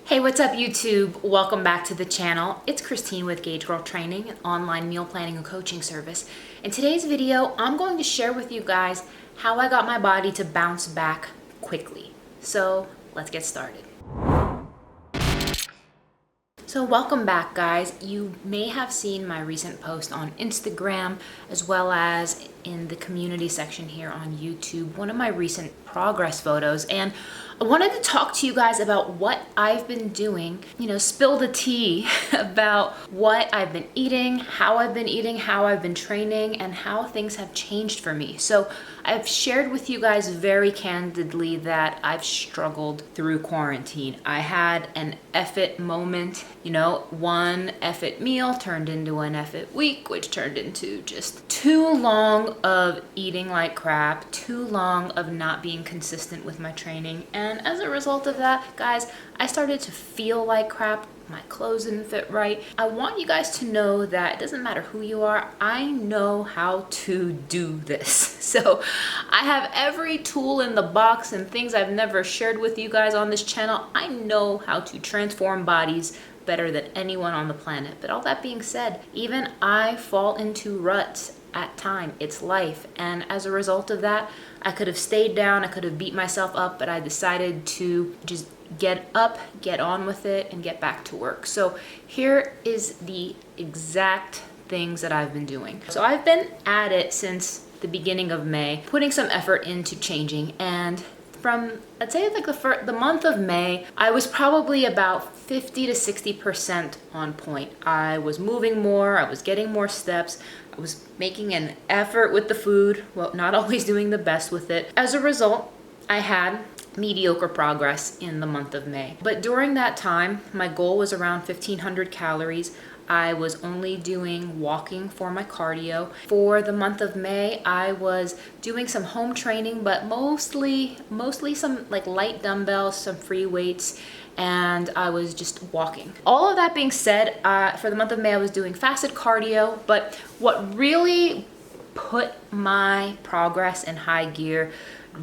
Hey, what's up YouTube? Welcome back to the channel. It's Christine with gaugegirltraining, an online meal planning and coaching service. In today's video, I'm going to share with you guys how I got my body to bounce back quickly. So let's get started. So welcome back, guys. You may have seen my recent post on Instagram as well as in the community section here on YouTube, one of my recent progress photos, and I wanted to talk to you guys about what I've been doing, spill the tea about what I've been eating, how I've been training, and how things have changed for me. So I've shared with you guys very candidly that I've struggled through quarantine. I had an F it moment, one F it meal turned into an F it week, which turned into just too long of eating like crap, too long of not being consistent with my training. And as a result of that, guys, I started to feel like crap. My clothes didn't fit right. I want you guys to know that it doesn't matter who you are, I know how to do this. So I have every tool in the box and things I've never shared with you guys on this channel. I know how to transform bodies better than anyone on the planet. But all that being said, even I fall into ruts at time. It's life. And as a result of that, I could have stayed down, I could have beat myself up, but I decided to just get up, get on with it, and get back to work. So here is the exact things that I've been doing. So I've been at it since the beginning of May, putting some effort into changing, and from, I'd say like the month of May, I was probably about 50 to 60% on point. I was moving more, I was getting more steps, I was making an effort with the food, well, not always doing the best with it. As a result, I had mediocre progress in the month of May. But during that time, my goal was around 1,500 calories. I was only doing walking for my cardio. For the month of May, I was doing some home training, but mostly some like light dumbbells, some free weights, and I was just walking. All of that being said, for the month of May, I was doing fasted cardio, but what really put my progress in high gear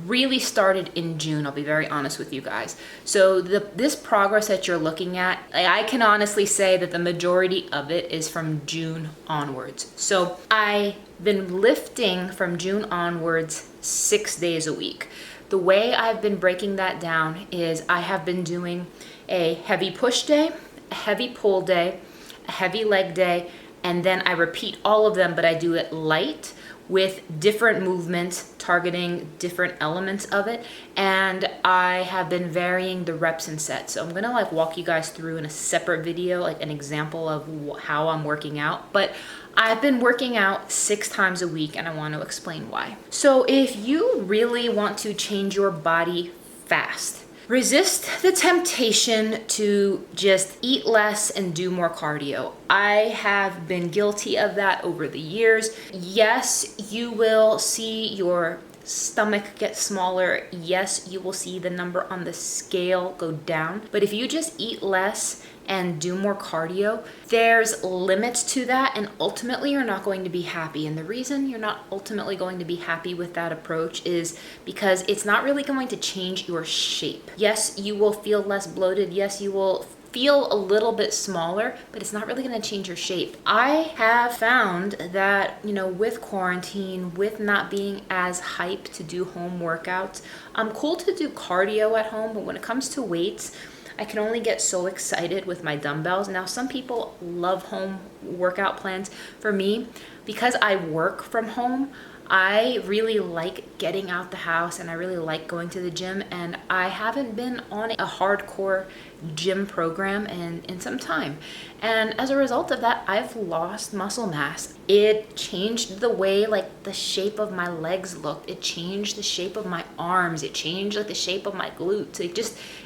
really started in June. I'll be very honest with you guys. So this progress that you're looking at, I can honestly say that the majority of it is from June onwards. So I've been lifting from June onwards 6 days a week. The way I've been breaking that down is I have been doing a heavy push day, a heavy pull day, a heavy leg day, and then I repeat all of them, but I do it light with different movements targeting different elements of it, and I have been varying the reps and sets. So I'm gonna walk you guys through in a separate video like an example of how I'm working out, but I've been working out 6 times a week, and I want to explain why. So if you really want to change your body fast, resist the temptation to just eat less and do more cardio. I have been guilty of that over the years. Yes, you will see your stomach get smaller. Yes, you will see the number on the scale go down. But if you just eat less and do more cardio, there's limits to that, and ultimately you're not going to be happy. And the reason you're not ultimately going to be happy with that approach is because it's not really going to change your shape. Yes, you will feel less bloated. Yes, you will feel a little bit smaller, but it's not really going to change your shape. I have found that, with quarantine, with not being as hyped to do home workouts, I'm cool to do cardio at home, but when it comes to weights, I can only get so excited with my dumbbells. Now, some people love home workout plans. For me, because I work from home, I really like getting out the house and I really like going to the gym, and I haven't been on a hardcore gym program in some time. And as a result of that, I've lost muscle mass. It changed the way the shape of my legs looked. It changed the shape of my arms. It changed the shape of my glutes.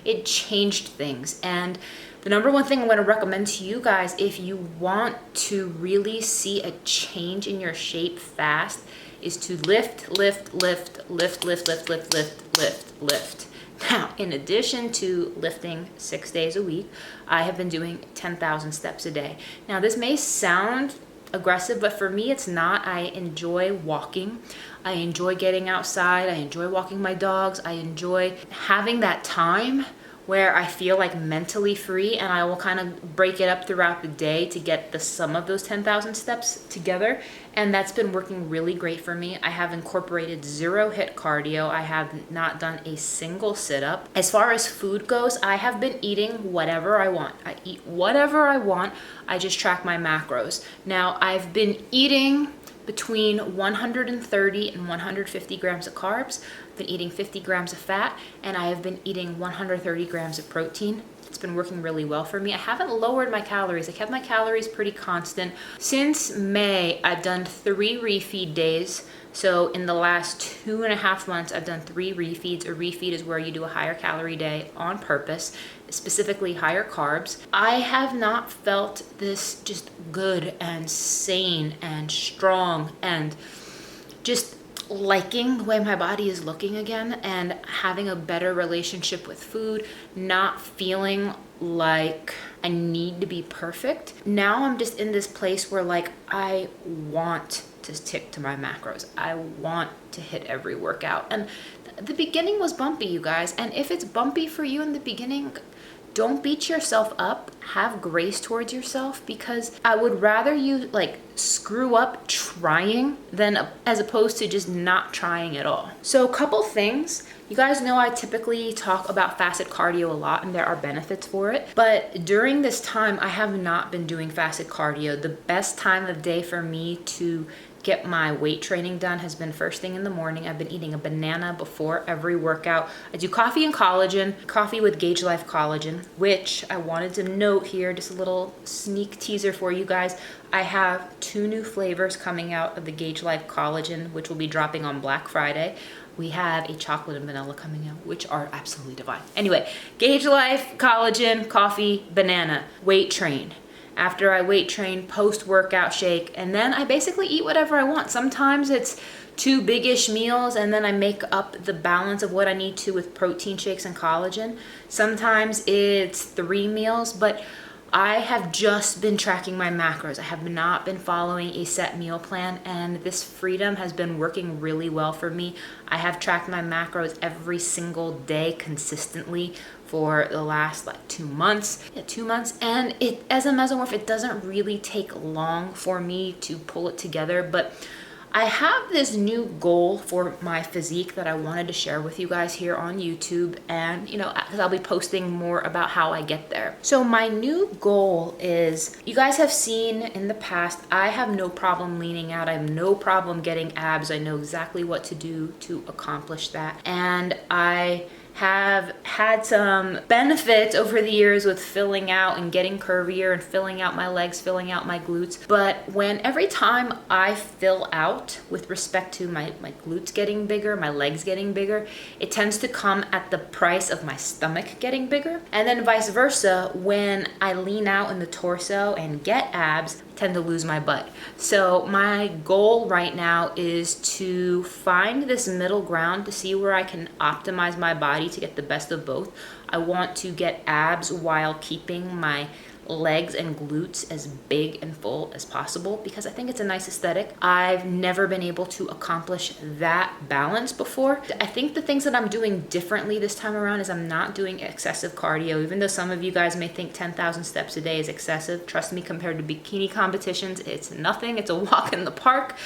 It changed things. And the number one thing I'm going to recommend to you guys, if you want to really see a change in your shape fast, is to lift. Now, in addition to lifting 6 days a week, I have been doing 10,000 steps a day. Now, this may sound aggressive, but for me, it's not. I enjoy walking. I enjoy getting outside. I enjoy walking my dogs. I enjoy having that time where I feel like mentally free, and I will kind of break it up throughout the day to get the sum of those 10,000 steps together. And that's been working really great for me. I have incorporated 0 HIIT cardio. I have not done a single sit-up. As far as food goes, I have been eating whatever I want. I eat whatever I want. I just track my macros. Now, I've been eating between 130 and 150 grams of carbs. I've been eating 50 grams of fat, and I have been eating 130 grams of protein. It's been working really well for me. I haven't lowered my calories. I kept my calories pretty constant. Since May, I've done 3 refeed days. So in the last 2.5 months, I've done 3 refeeds. A refeed is where you do a higher calorie day on purpose, specifically higher carbs. I have not felt this just good and sane and strong and just liking the way my body is looking again, and having a better relationship with food, not feeling like I need to be perfect. Now I'm just in this place where like I want to stick to my macros. I want to hit every workout. And the beginning was bumpy, you guys. And if it's bumpy for you in the beginning, don't beat yourself up. Have grace towards yourself, because I would rather you like screw up trying than as opposed to just not trying at all. So a couple things. You guys know I typically talk about fasted cardio a lot, and there are benefits for it. But during this time, I have not been doing fasted cardio. The best time of day for me to get my weight training done has been first thing in the morning. I've been eating a banana before every workout. I do coffee and collagen, coffee with Gauge Life collagen, which I wanted to note here, just a little sneak teaser for you guys. I have 2 new flavors coming out of the Gauge Life collagen, which will be dropping on Black Friday. We have a chocolate and vanilla coming out, which are absolutely divine. Anyway, Gauge Life, collagen, coffee, banana, weight train. After I weight train, post-workout shake, and then I basically eat whatever I want. Sometimes it's 2 big-ish meals, and then I make up the balance of what I need to with protein shakes and collagen. Sometimes it's 3 meals, but I have just been tracking my macros. I have not been following a set meal plan, and this freedom has been working really well for me. I have tracked my macros every single day consistently for the last like 2 months. Yeah, 2 months. And it, as a mesomorph, it doesn't really take long for me to pull it together, but I have this new goal for my physique that I wanted to share with you guys here on YouTube, and because I'll be posting more about how I get there. So my new goal is, you guys have seen in the past, I have no problem leaning out. I have no problem getting abs. I know exactly what to do to accomplish that. And I have had some benefits over the years with filling out and getting curvier and filling out my legs, filling out my glutes. But every time I fill out with respect to my glutes getting bigger, my legs getting bigger, it tends to come at the price of my stomach getting bigger. And then vice versa, when I lean out in the torso and get abs, I tend to lose my butt. So my goal right now is to find this middle ground to see where I can optimize my body to get the best of both. I want to get abs while keeping my legs and glutes as big and full as possible, because I think it's a nice aesthetic. I've never been able to accomplish that balance before. I think the things that I'm doing differently this time around is I'm not doing excessive cardio. Even though some of you guys may think 10,000 steps a day is excessive, trust me, compared to bikini competitions, it's nothing. It's a walk in the park.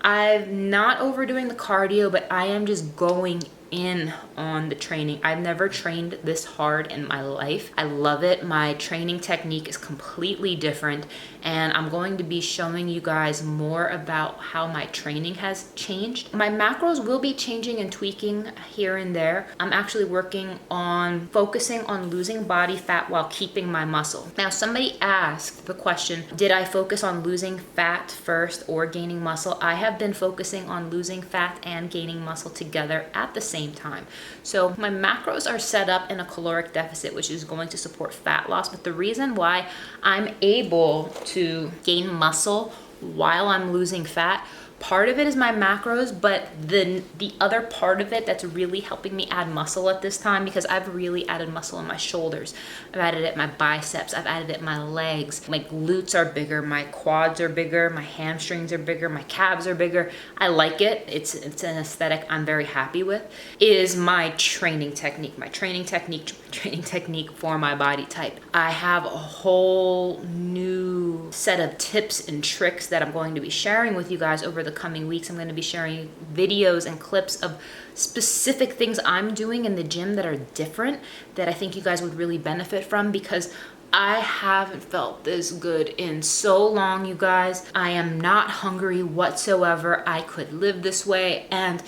I'm not overdoing the cardio, but I am just going in on the training. I've never trained this hard in my life. I love it. My training technique is completely different, and I'm going to be showing you guys more about how my training has changed. My macros will be changing and tweaking here and there. I'm actually working on focusing on losing body fat while keeping my muscle. Now, somebody asked the question, did I focus on losing fat first or gaining muscle? I have been focusing on losing fat and gaining muscle together at the same time. So my macros are set up in a caloric deficit, which is going to support fat loss. But the reason why I'm able to gain muscle while I'm losing fat, part of it is my macros, but the other part of it that's really helping me add muscle at this time, because I've really added muscle in my shoulders, I've added it in my biceps, I've added it in my legs, my glutes are bigger, my quads are bigger, my hamstrings are bigger, my calves are bigger. I like it. It's an aesthetic I'm very happy with. Is my training technique. My training technique for my body type. I have a whole new set of tips and tricks that I'm going to be sharing with you guys over the coming weeks. I'm going to be sharing videos and clips of specific things I'm doing in the gym that are different, that I think you guys would really benefit from, because I haven't felt this good in so long, you guys. I am not hungry whatsoever. I could live this way. And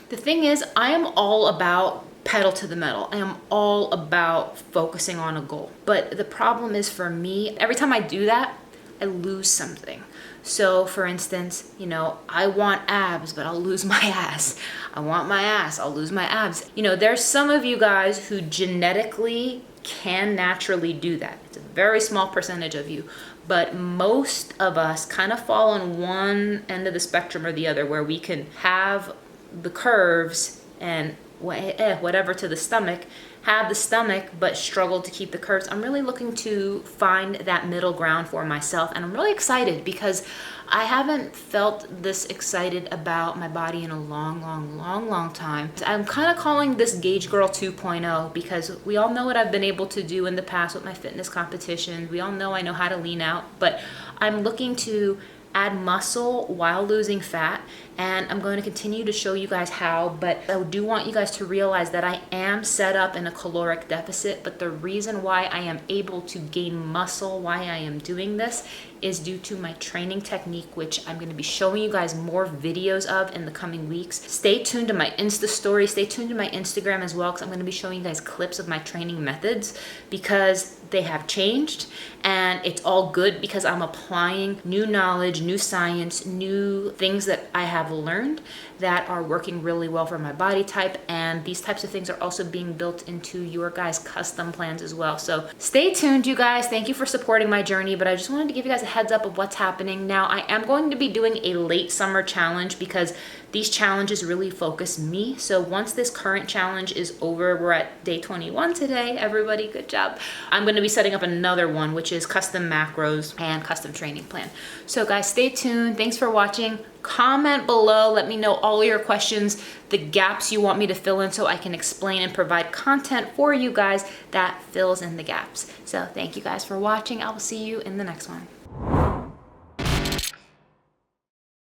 the thing is, I am all about pedal to the metal. I am all about focusing on a goal. But the problem is, for me, every time I do that, I lose something. So for instance, you know, I want abs, but I'll lose my ass. I want my ass, I'll lose my abs. You know, there's some of you guys who genetically can naturally do that. It's a very small percentage of you, but most of us kind of fall on one end of the spectrum or the other, where we can have the curves and whatever to the stomach, have the stomach but struggle to keep the curves. I'm really looking to find that middle ground for myself, and I'm really excited because I haven't felt this excited about my body in a long time. I'm kind of calling this Gauge Girl 2.0 because we all know what I've been able to do in the past with my fitness competitions. We all know I know how to lean out, but I'm looking to add muscle while losing fat, and I'm going to continue to show you guys how. But I do want you guys to realize that I am set up in a caloric deficit, but the reason why I am able to gain muscle, why I am doing this, is due to my training technique, which I'm going to be showing you guys more videos of in the coming weeks. Stay tuned to my Insta story, stay tuned to my Instagram as well, because I'm going to be showing you guys clips of my training methods, because they have changed, and it's all good because I'm applying new knowledge, new science, new things that I have learned that are working really well for my body type. And these types of things are also being built into your guys' custom plans as well. So stay tuned, you guys. Thank you for supporting my journey, but I just wanted to give you guys a heads up of what's happening. Now, I am going to be doing a late summer challenge because these challenges really focus me. So once this current challenge is over, we're at day 21 today, everybody, good job. I'm gonna be setting up another one, which is custom macros and custom training plan. So guys, stay tuned. Thanks for watching. Comment below, let me know all your questions, the gaps you want me to fill in, so I can explain and provide content for you guys that fills in the gaps. So thank you guys for watching. I will see you in the next one.